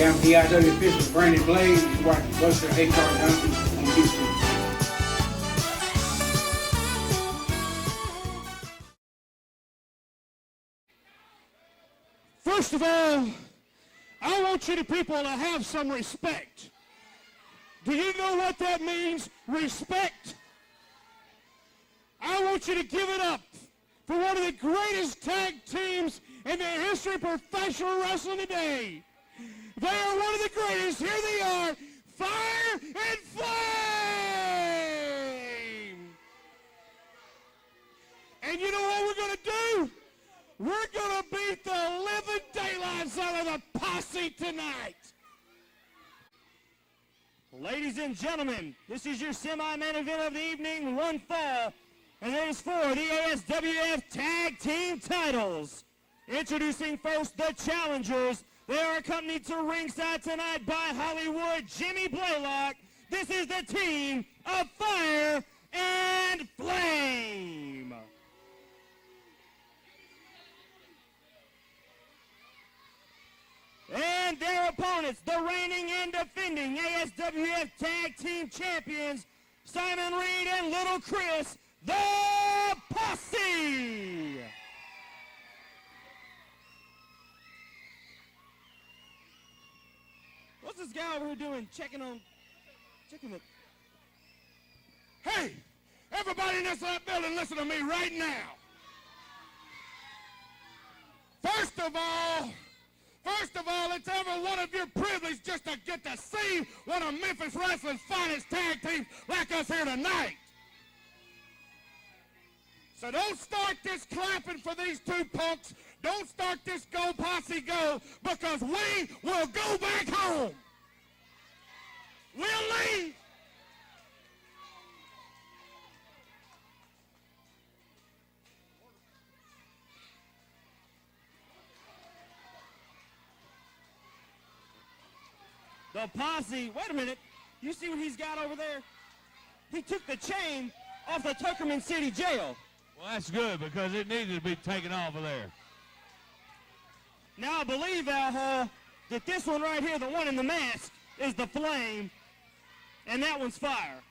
Hey, I'm PIW official Brandon Blade. You're watching Buster HR Johnson on Houston. First of all, I want you people to have some respect. Do you know what that means? Respect. I want you to give it up for one of the greatest tag teams in the history of professional wrestling today. They are one of the greatest. Here they are, Fire and Flame. And you know what we're going to do? We're going to beat the living daylights out of the Posse tonight. Ladies and gentlemen, this is your semi-main event of the evening, one fall, and it is for the ASWF Tag Team titles. Introducing first the challengers. They are accompanied to ringside tonight by Hollywood Jimmy Blaylock. This is the team of Fire and Flame. And their opponents, the reigning and defending ASWF Tag Team Champions, Simon Reed and Little Chris, the Posse. What's this guy over here doing, checking the... Hey, everybody in this building, listen to me right now. First of all, it's ever one of your privilege just to get to see one of Memphis Wrestling's finest tag teams like us here tonight. So don't start this clapping for these two punks. Don't start this Go Posse Go, because we will go back home. We'll leave. The Posse, wait a minute. You see what he's got over there? He took the chain off the Tuckerman City Jail. Well, that's good, because it needed to be taken off of there. Now, I believe, Al Hall, that this one right here, the one in the mask, is the Flame, and that one's Fire.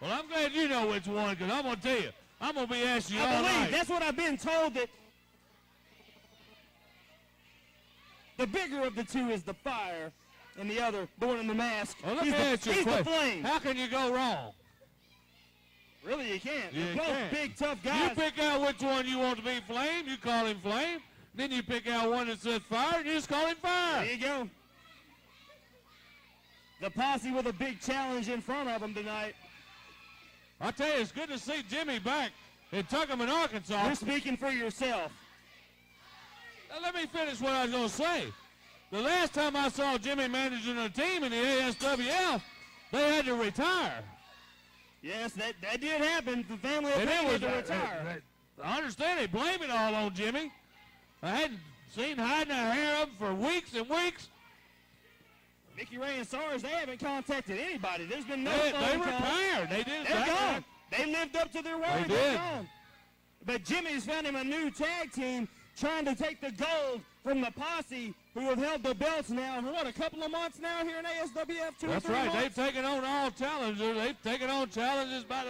Well, I'm glad you know which one, because I'm going to tell you, I'm going to be asking you all I night. believe, that's what I've been told, that the bigger of the two is the Fire, and the other, the one in the mask, Well, let me ask you a he's the question. Flame. How can you go wrong? Really, you can't. You They're both can't. big, tough guys. You pick out which one you want to be Flame, you call him Flame. Then you pick out one that says Fire, and you just call him Fire. There you go. The Posse with a big challenge in front of them tonight. I tell you, it's good to see Jimmy back in Tuckerman, Arkansas. You're speaking for yourself. Now, let me finish what I was going to say. The last time I saw Jimmy managing a team in the ASWF, they had to retire. Yes, that did happen. The family of And Payne it had was, to retire. I understand they blame it all on Jimmy. I hadn't seen hiding a hair of him for weeks and weeks. Mickey Ray and Sars, they haven't contacted anybody. There's been no They phone calls. retired. They did. They're gone. They lived up to their word. They They're did. gone. But Jimmy's found him a new tag team trying to take the gold from the Posse, who have held the belts now for, what, a couple of months now here in ASWF? That's right. They've taken on all challengers. They've taken on challenges by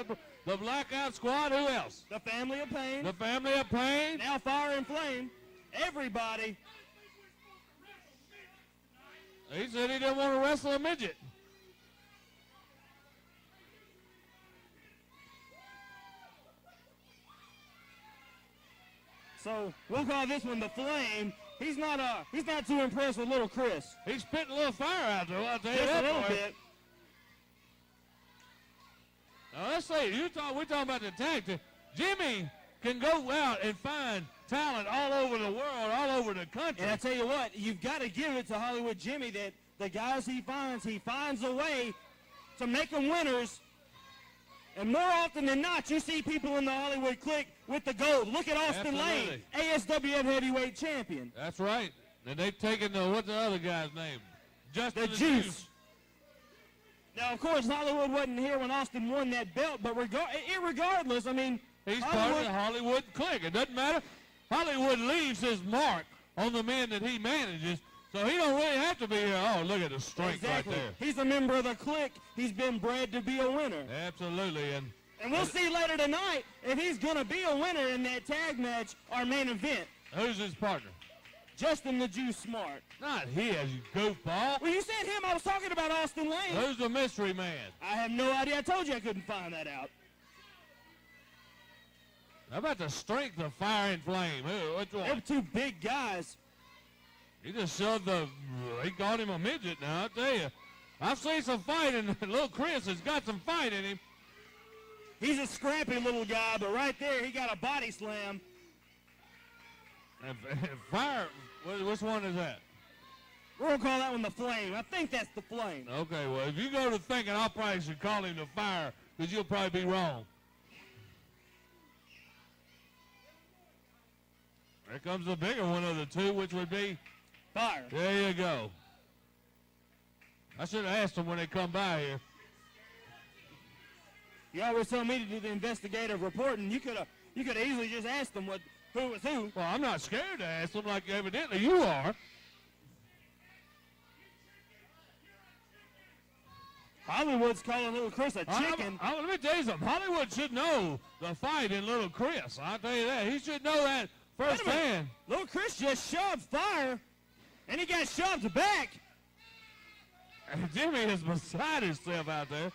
the Blackout Squad. Who else? The family of Payne. The family of Payne. Now Fire and Flame. Everybody. He said he didn't want to wrestle a midget. So we'll call this one the Flame. He's not too impressed with Little Chris. He's spitting a little fire out there. I'll tell you Just that, a little boy. bit. Now let's say we're talking about the tag team. Jimmy can go out and find talent all over the world, all over the country. And I tell you what, you've got to give it to Hollywood Jimmy that the guys he finds a way to make them winners. And more often than not, you see people in the Hollywood clique with the gold. Look at Austin Lane, ASWF heavyweight champion. That's right. And they've taken what's the other guy's name? Justin The Juice. Now, of course, Hollywood wasn't here when Austin won that belt, but irregardless, I mean, He's part of the Hollywood clique. It doesn't matter. Hollywood leaves his mark on the men that he manages. So he don't really have to be here. Oh, look at the strength Exactly. right there. He's a member of the clique. He's been bred to be a winner. Absolutely. And we'll see later tonight if he's going to be a winner in that tag match, our main event. Who's his partner? Justin the Juice Smart. Not he, as you goofball. Well, you said him. I was talking about Austin Lane. Who's the mystery man? I have no idea. I told you I couldn't find that out. How about the strength of Fire and Flame? Which They're one? two big guys. He just shoved he called him a midget now, I tell you. I've seen some fighting. Little Chris has got some fight in him. He's a scrappy little guy, but right there he got a body slam. And Fire, which one is that? We're going to call that one the Flame. I think that's the Flame. Okay, well, if you go to thinking, I probably should call him the Fire, because you'll probably be wrong. There comes the bigger one of the two, which would be Fire. There you go. I should have asked them when they come by here. You always tell me to do the investigative reporting. You could have easily just asked them who was who. Well, I'm not scared to ask them like evidently you are. Hollywood's calling Little Chris a chicken. Let me tell you something. Hollywood should know the fight in Little Chris. I'll tell you that. He should know that firsthand. Little Chris just shoved Fire, and he got shoved back. And Jimmy is beside himself out there.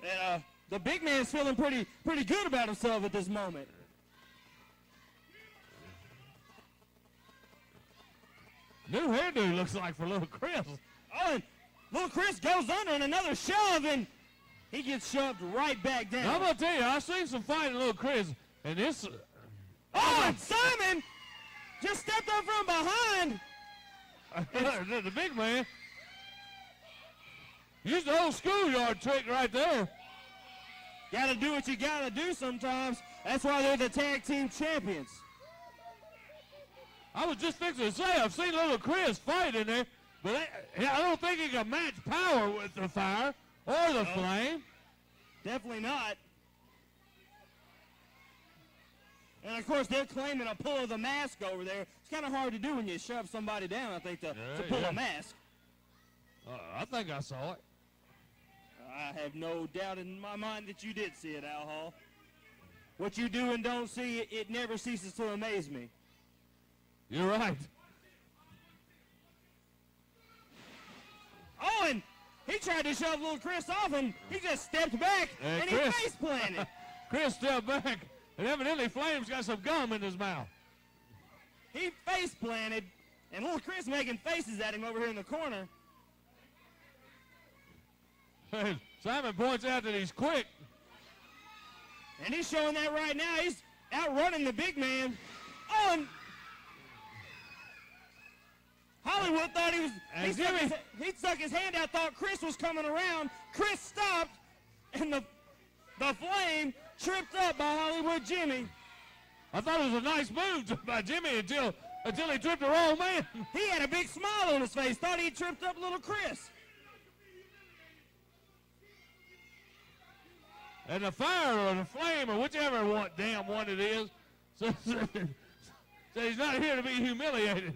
And the big man's feeling pretty good about himself at this moment. New hairdo looks like for Little Chris. Oh, and Little Chris goes under and another shove, and he gets shoved right back down. I'm going to tell you, I've seen some fighting Little Chris, and this... Oh, and Simon just stepped up from behind. The big man used the old schoolyard trick right there. Got to do what you got to do sometimes. That's why they're the tag team champions. I was just fixing to say, I've seen Little Chris fight in there, but I don't think he can match power with the Fire or the Flame. Definitely not. And, of course, they're claiming a pull of the mask over there. It's kind of hard to do when you shove somebody down, I think, to pull a mask. I think I saw it. I have no doubt in my mind that you did see it, Al Hall. What you do and don't see, it never ceases to amaze me. You're right. Oh, and he tried to shove Little Chris off, and he just stepped back, and he face planted. Chris stepped back, and evidently Flame's got some gum in his mouth. He face planted, and Little Chris making faces at him over here in the corner. Simon points out that he's quick. And he's showing that right now. He's outrunning the big man. Oh, and Hollywood thought he was, he stuck his hand out, thought Chris was coming around. Chris stopped, and the Flame tripped up by Hollywood Jimmy. I thought it was a nice move by Jimmy until he tripped the wrong man. He had a big smile on his face, thought he tripped up Little Chris. And the Fire or the Flame or whichever damn one it is, so he's not here to be humiliated.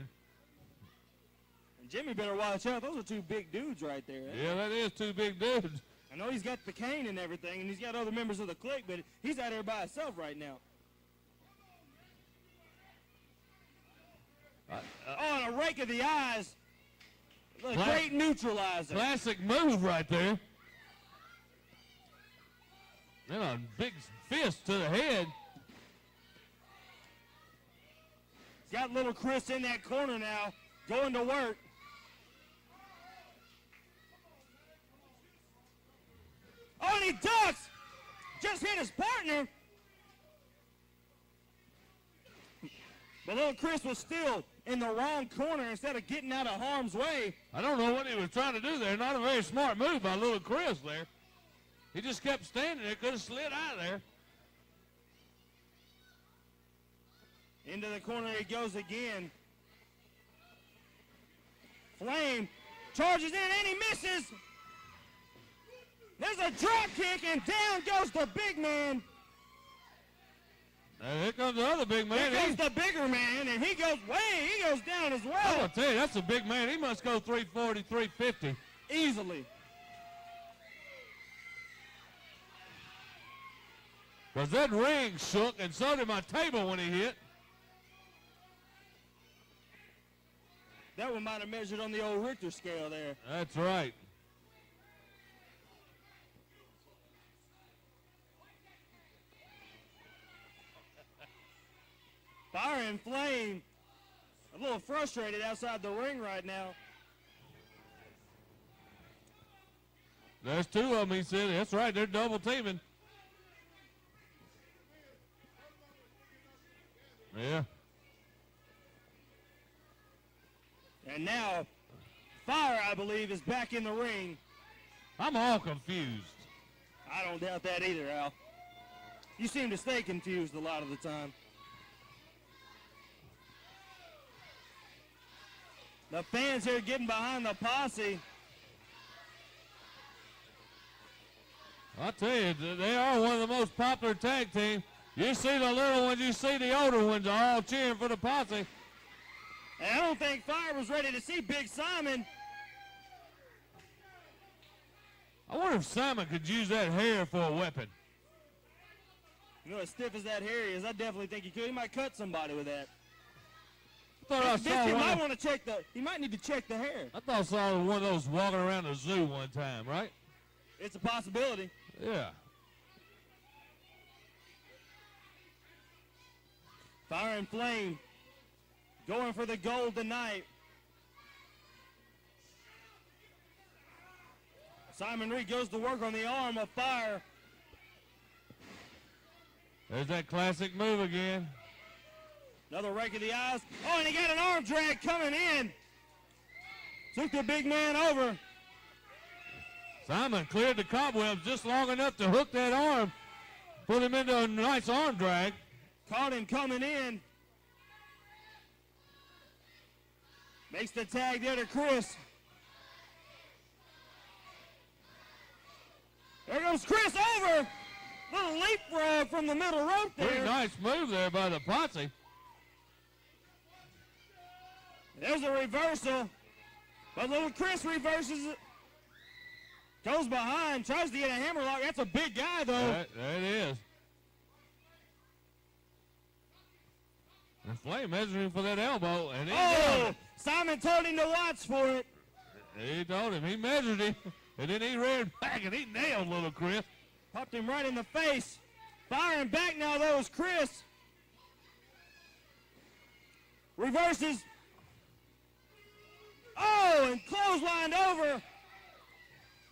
And Jimmy better watch out. Those are two big dudes right there. Yeah, that is two big dudes. I know he's got the cane and everything, and he's got other members of the clique, but he's out there by himself right now. And a rake of the eyes. A great neutralizer. Classic move right there. And a big fist to the head. He's got Little Chris in that corner now, going to work. Oh, and he ducks! Just hit his partner. But Little Chris was still in the wrong corner instead of getting out of harm's way. I don't know what he was trying to do there. Not a very smart move by Little Chris there. He just kept standing there, could have slid out of there. Into the corner he goes again. Flame charges in and he misses. There's a drop kick and down goes the big man. And here comes the other big man. Here comes the bigger man, and he goes down as I'm well. going to tell you, that's a big man. He must go 340, 350. Easily. Because that ring shook, and so did my table when he hit. That one might have measured on the old Richter scale there. That's right. Fire and Flame, a little frustrated outside the ring right now. There's two of them, he said. That's right, they're double teaming. Yeah. And now, Fire, I believe, is back in the ring. I'm all confused. I don't doubt that either, Al. You seem to stay confused a lot of the time. The fans here getting behind the posse. I'll tell you, they are one of the most popular tag teams. You see the little ones, you see the older ones are all cheering for the posse. And I don't think Fire was ready to see Big Simon. I wonder if Simon could use that hair for a weapon. You know, as stiff as that hair is, I definitely think he could. He might cut somebody with that. I thought I saw He one. might want to check he might need to check the hair. I thought I saw one of those walking around the zoo one time, right? It's a possibility. Yeah. Fire and Flame going for the gold tonight. Simon Reed goes to work on the arm of Fire. There's that classic move again. Another rake of the eyes. Oh, and he got an arm drag coming in. Took the big man over. Simon cleared the cobwebs just long enough to hook that arm, put him into a nice arm drag. Caught him coming in. Makes the tag there to Chris. There goes Chris over. Little leapfrog from the middle rope there. Pretty nice move there by the posse. There's a reversal. But little Chris reverses it. Goes behind, tries to get a hammerlock. That's a big guy, though. There it is. And Flame measuring for that elbow, and he got it. Simon told him to watch for it. He told him. He measured him, and then he reared back, and he nailed little Chris. Popped him right in the face. Firing back now, though, is Chris. Reverses. Oh, and clotheslined over.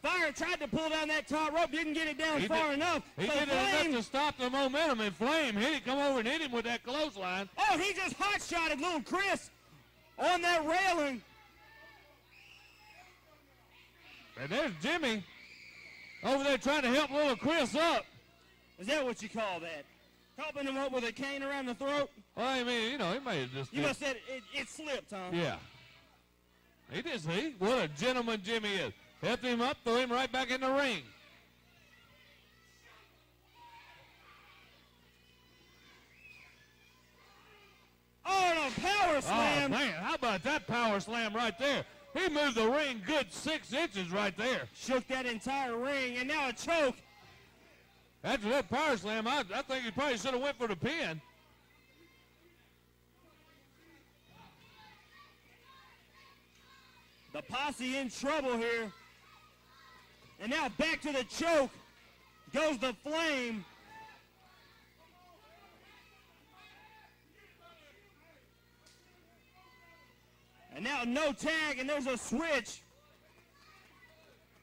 Fire tried to pull down that top rope, didn't get it down far enough. He So did enough to stop the momentum, and Flame hit it, come over and hit him with that clothesline. Oh, he just hot-shotted little Chris on that railing. And there's Jimmy over there trying to help little Chris up. Is that what you call that? Helping him up with a cane around the throat? Well, I mean, you know, he may have just... You must have said it slipped, huh? Yeah. He did see. What a gentleman Jimmy is. Helped him up, threw him right back in the ring. Oh, and a power slam. Oh, man, how about that power slam right there? He moved the ring good 6 inches right there. Shook that entire ring, and now a choke. After that power slam, I think he probably should have went for the pin. The posse in trouble here. And now back to the choke goes the Flame. And now no tag, and there's a switch.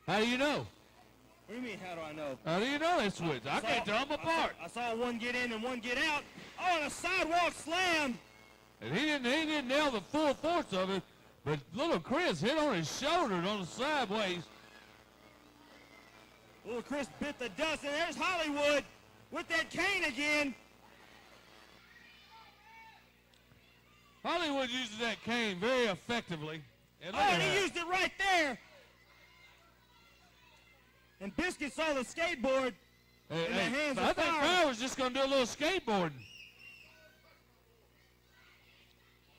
How do you know? What do you mean, how do I know? How do you know they switched? I can't tell them apart. I saw one get in and one get out. Oh, and a sidewalk slam. And he didn't nail the full force of it, but little Chris hit on his shoulder on the sideways. Little Chris bit the dust, and there's Hollywood with that cane again. Hollywood uses that cane very effectively. And And he used it right there. And Biscuit saw the skateboard in the hands I of think Fire. Fire was just going to do a little skateboarding.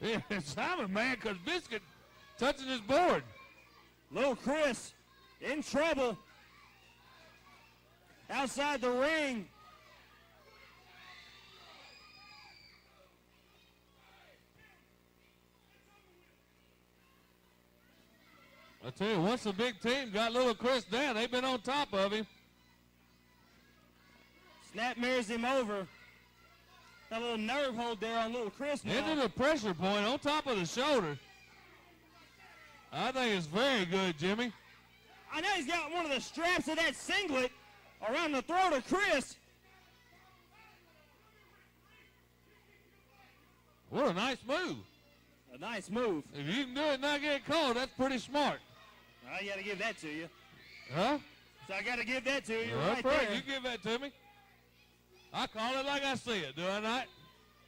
Yeah, Simon, man, because Biscuit touching his board. Little Chris in trouble. Outside the ring. I tell you, once the big team got little Chris down, they've been on top of him. Snapmares him over. Got a little nerve hold there on little Chris now. Into the pressure point on top of the shoulder. I think it's very good, Jimmy. I know he's got one of the straps of that singlet around the throat of Chris. What a nice move. A nice move. If you can do it and not get caught, that's pretty smart. I got to give that to you. Huh? So I got to give that to you Well, right that's there. You give that to me. I call it like I see it, do I not?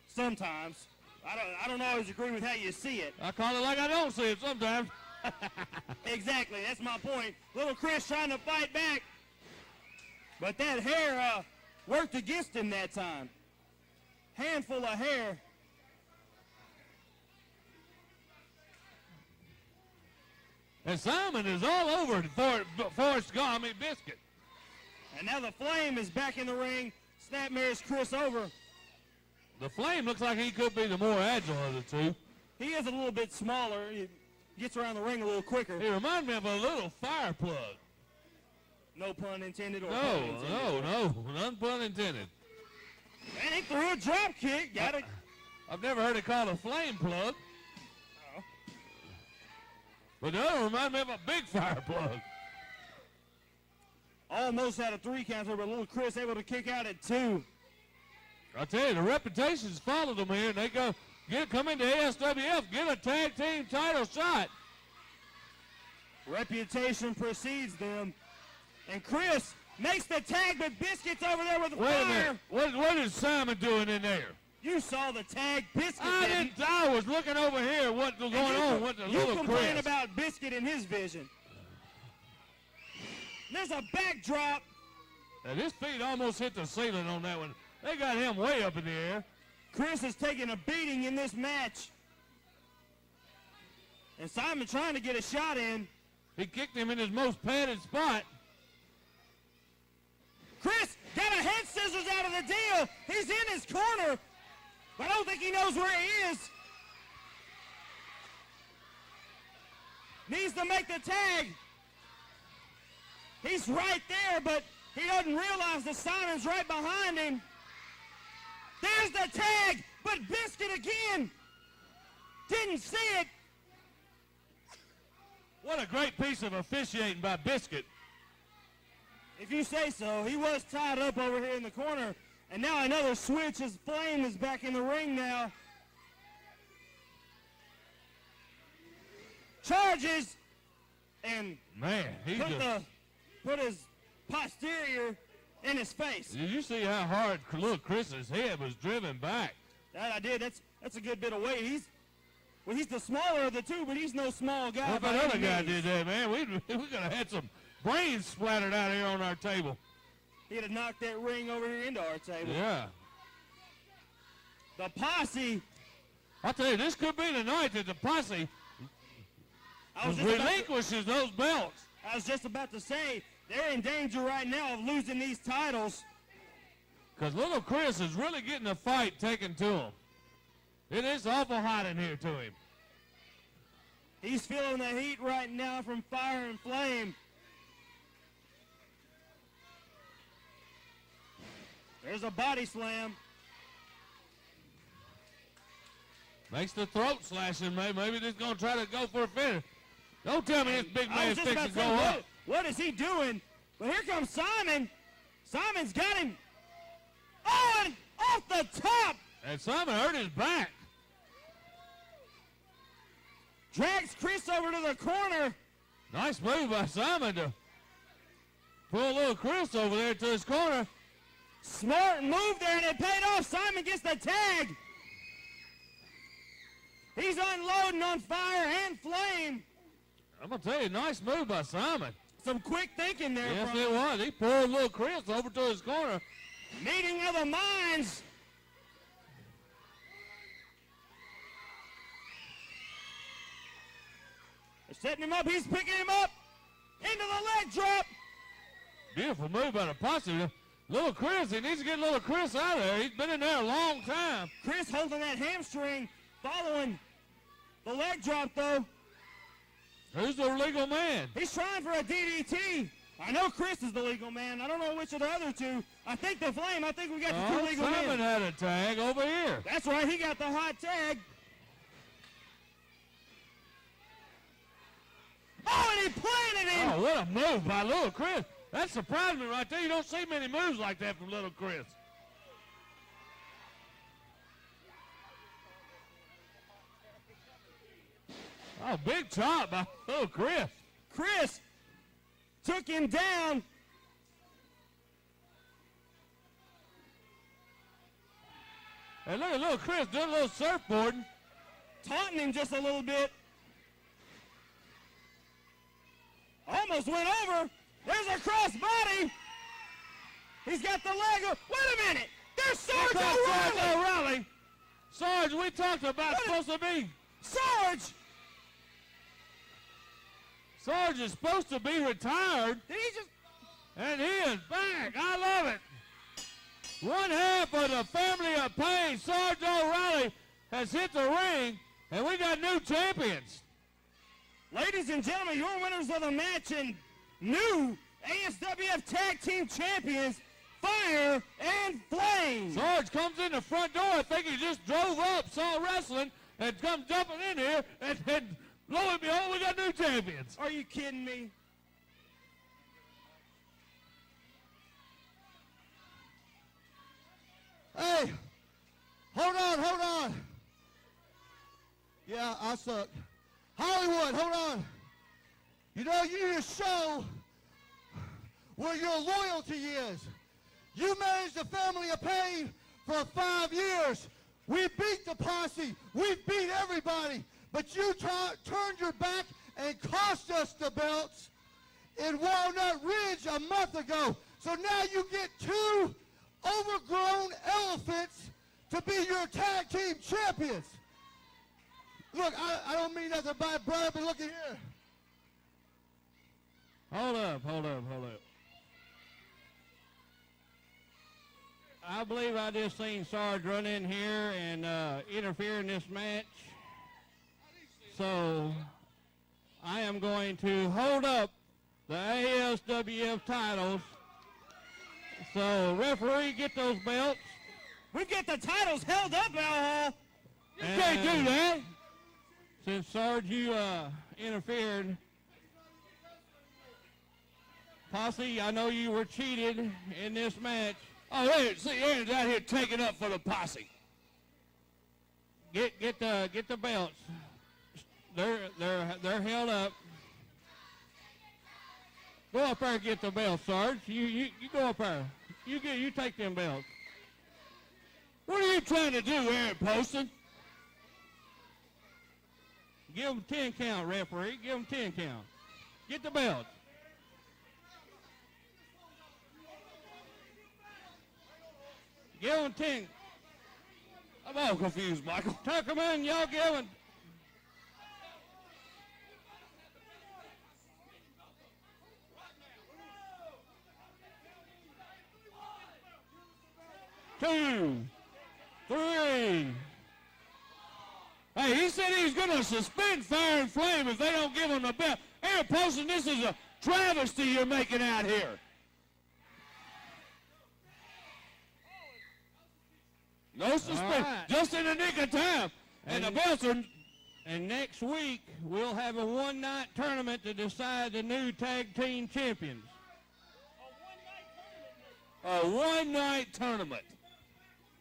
Sometimes. I don't always agree with how you see it. I call it like I don't see it sometimes. Exactly. That's my point. Little Chris trying to fight back. But that hair worked against him that time. Handful of hair. And Simon is all over Biscuit. And now the Flame is back in the ring. Snapmares Chris over. The Flame looks like he could be the more agile of the two. He is a little bit smaller. He gets around the ring a little quicker. He reminds me of a little fire plug. No pun intended or pun No, intended. none pun intended. And he threw a drop kick. Got it. I've never heard it called a flame plug. Oh. But the other reminds me of a big fire plug. Almost had a 3 count there, but little Chris able to kick out at 2. I tell you, the reputations followed them here, and they come into ASWF, get a tag team title shot. Reputation precedes them. And Chris makes the tag, but Biscuit's over there with the Wait fire. a minute. What is Simon doing in there? You saw the tag. Biscuit I didn't. didn't. I was looking over here. What was going on with the You little complain Chris? about Biscuit in his vision. There's a backdrop. And his feet almost hit the ceiling on that one. They got him way up in the air. Chris is taking a beating in this match. And Simon trying to get a shot in. He kicked him in his most padded spot. Chris got a head scissors out of the deal. He's in his corner, but I don't think he knows where he is. Needs to make the tag. He's right there, but he doesn't realize that Simon's right behind him. There's the tag, but Biscuit again. Didn't see it. What a great piece of officiating by Biscuit. If you say so. He was tied up over here in the corner. And now another switch. His Flame is back in the ring now. Charges. And Man, he just... put his posterior in his face. Did you see how hard little Chris's head was driven back? That I did. That's a good bit of weight. He's the smaller of the two, but he's no small guy. What by that any other guy means. did that, man? We could have had some brains splattered out here on our table. He'd have knocked that ring over here into our table. Yeah. The Posse. I'll tell you, this could be the night that the Posse I was just about to- relinquishes those belts. I was just about to say, they're in danger right now of losing these titles. Because little Chris is really getting a fight taken to him. It is awful hot in here to him. He's feeling the heat right now from Fire and Flame. There's a body slam. Makes the throat slashing, maybe they're going to try to go for a finish. Don't tell me this big I man's was just fixing about to to go say, up. what is he doing? But here comes Simon. Simon's got him. Oh, and off the top. And Simon hurt his back. Drags Chris over to the corner. Nice move by Simon to pull little Chris over there to his corner. Smart move there, and it paid off. Simon gets the tag. He's unloading on Fire and Flame. I'm going to tell you, nice move by Simon. Some quick thinking there. Yes, from it was. He pulled little Chris over to his corner. Meeting of the minds. They're setting him up. He's picking him up into the leg drop. Beautiful move by the Posse. Little Chris, he needs to get little Chris out of there. He's been in there a long time. Chris holding that hamstring, following the leg drop, though. Who's the legal man? He's trying for a DDT. I know Chris is the legal man. I don't know which of the other two. I think the Flame. I think we got the two legal Simon men. had a tag over here. That's right. He got the hot tag. Oh, and he planted him. Oh, what a move by little Chris. That surprised me right there. You don't see many moves like that from little Chris. Oh, big chop by little Chris. Chris took him down. Hey, look at little Chris doing a little surfboarding. Taunting him just a little bit. Almost went over. There's a crossbody. He's got the leg. Wait a minute. There's Sarge O'Reilly. O'Reilly. Sarge, we talked about supposed to be. Sarge. Sarge is supposed to be retired. Did he just? And he is back. I love it. One half of the family of pain, Sarge O'Reilly, has hit the ring, and we got new champions. Ladies and gentlemen, your winners of the match and new ASWF Tag Team Champions, Fire and Flame. Sarge comes in the front door. I think he just drove up, saw wrestling, and comes jumping in here, and lo and behold, we got new champions. Are you kidding me? Hey, hold on. Yeah, I suck. Hollywood, hold on. You know, you need to show where your loyalty is. You managed the family of pain for 5 years. We beat the Posse. We beat everybody. But you turned your back and cost us the belts in Walnut Ridge a month ago. So now you get two overgrown elephants to be your tag team champions. Look, I don't mean nothing by it, brother, but look at here. Hold up. I believe I just seen Sarge run in here and interfere in this match. So I am going to hold up the ASWF titles. So referee, get those belts. We've got the titles held up, Al. You can't do that. Since Sarge, you interfered. Posse, I know you were cheated in this match. Oh, wait, see, Aaron's out here taking up for the Posse. Get the belts. They're held up. Go up there and get the belts, Sarge. You go up there. You take them belts. What are you trying to do, Aaron Poston? Give them 10 count, referee. Give them 10 count. Get the belts. Give them 10. I'm all confused, Michael. Tuckerman, y'all give them. Two, three. Hey, he said he's going to suspend Fire and Flame if they don't give him the belt. Aaron Poston, this is a travesty you're making out here. No suspension, right. just in the nick of time. And the belts are... And next week, we'll have a one-night tournament to decide the new tag team champions. A one-night tournament.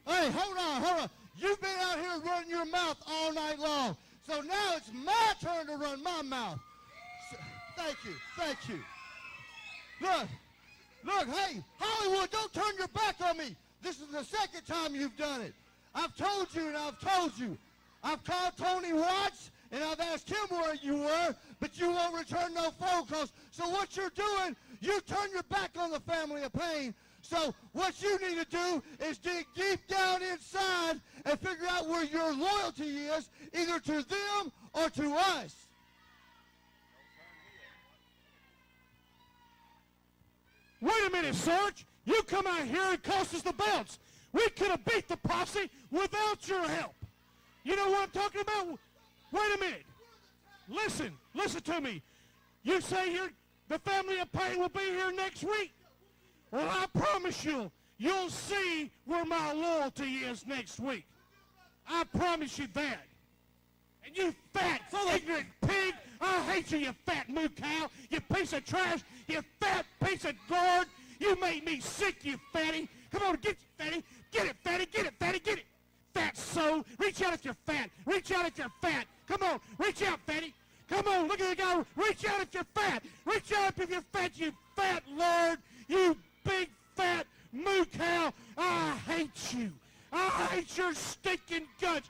Hey, hold on. You've been out here running your mouth all night long. So now it's my turn to run my mouth. Thank you. Look, hey, Hollywood, don't turn your back on me. This is the second time you've done it. I've told you. I've called Tony Watts, and I've asked him where you were, but you won't return no phone calls. So what you're doing, you turn your back on the family of pain. So what you need to do is dig deep down inside and figure out where your loyalty is, either to them or to us. Wait a minute, Sarge. You come out here and cost us the belts. We could have beat the posse without your help. You know what I'm talking about? Wait a minute. Listen to me. You say the family of Pain will be here next week. Well, I promise you'll see where my loyalty is next week. I promise you that. And you fat, ignorant pig, I hate you, you fat moo cow, you piece of trash, you fat piece of gourd. You make me sick, you fatty. Come on, get it, fatty. Get it, fatty, get it, fatty, get it. Fat so. Reach out if you're fat. Reach out if you're fat. Come on, reach out, fatty. Come on, look at the guy. Reach out if you're fat. Reach out if you're fat, you fat lord. You big fat moo cow. I hate you. I hate your stinking guts.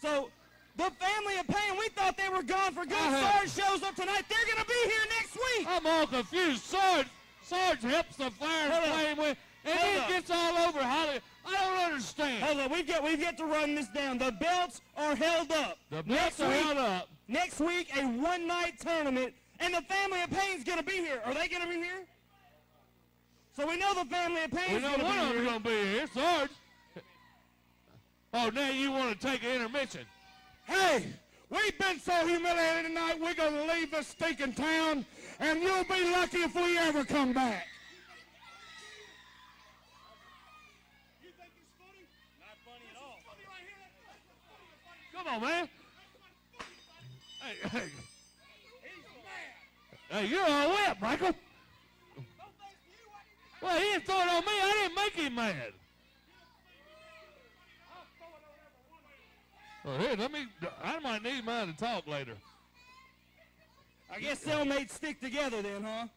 So, the family of Pain, we thought they were gone for good. Sarge shows up tonight. They're going to be here next week. I'm all confused. Sarge helps the Fire and Flame with, and then gets all over Holly. I don't understand. Hold on, we've got to run this down. The belts are held up. The belts are held up. Next week, a one-night tournament, and the family of Pain's going to be here. Are they going to be here? So we know the family of Pain's going to be here. We know one of them's going to be here, Sarge. Oh, now you want to take an intermission. Hey, we've been so humiliated tonight, we're going to leave this stinking town, and you'll be lucky if we ever come back. You think it's funny? Not funny at all. Funny right here. Come on, man. Hey, you're all wet, Michael. Well, he didn't throw it on me. I didn't make him mad. Well, here, I might need mine to talk later. I guess cellmates stick together then, huh?